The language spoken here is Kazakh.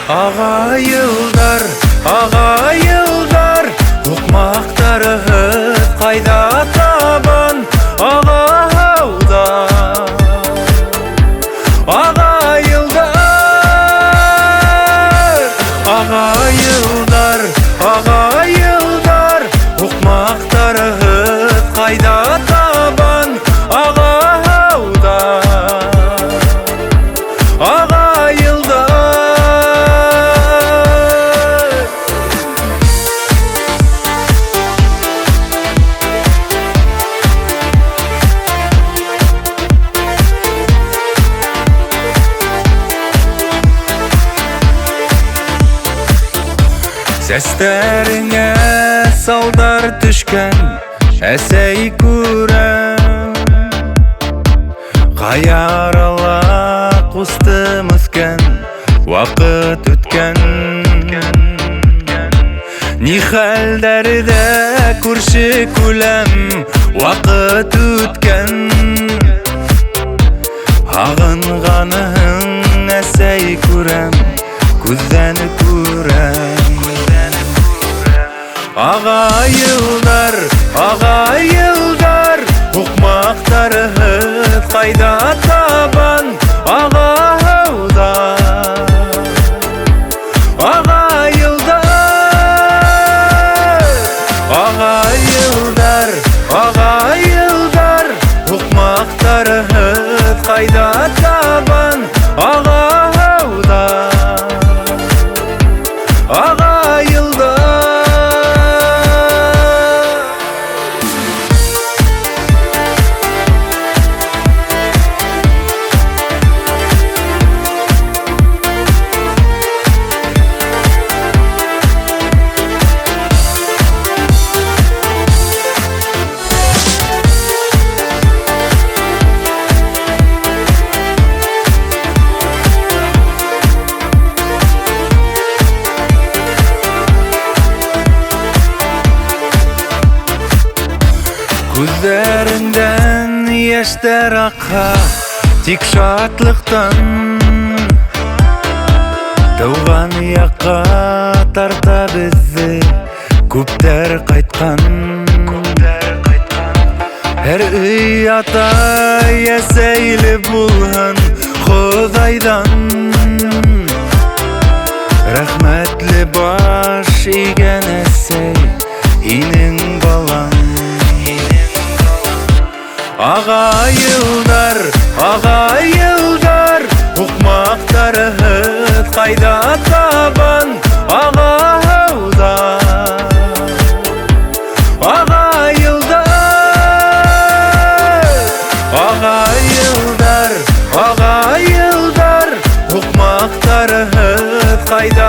Ағайылдар, ағайылдар, ұқмақтарығыз қайда табан ағаудар. Ағайылдар, ағайылдар, ағайылдар, ұқмақтарығыз қайда табан ағаудар. Сәстеріңе салдар түшкен әсәй көрем, қаярала құстым өскен уақыт өткен. Ни хәлдәрдә күрші күлем уақыт өткен. Ағынғаның әсәй көрем, күздән көрем. Ағайылдар, ағайылдар, ұқмақтарығыз қайда табан ағаудар. Ағайылдар, ағайылдар, ағайылдар, ұқмақтарығыз қайда табан ағаудар. Ағайылдар. Күздеріңден яштар ақа, тик шатлықтан. Туған яққа тарта бізді көптер қайтқан. Әр үй ата әсәйлі болған Құдайдан. Рахметлі баш иген әсәй, инің балаң. Ағайылдар, ағайылдар, ұқмақтарығыз қайда табан ағаудар. Ағайылдар, ағайылдар, ағайылдар, ұқмақтарығыз қайда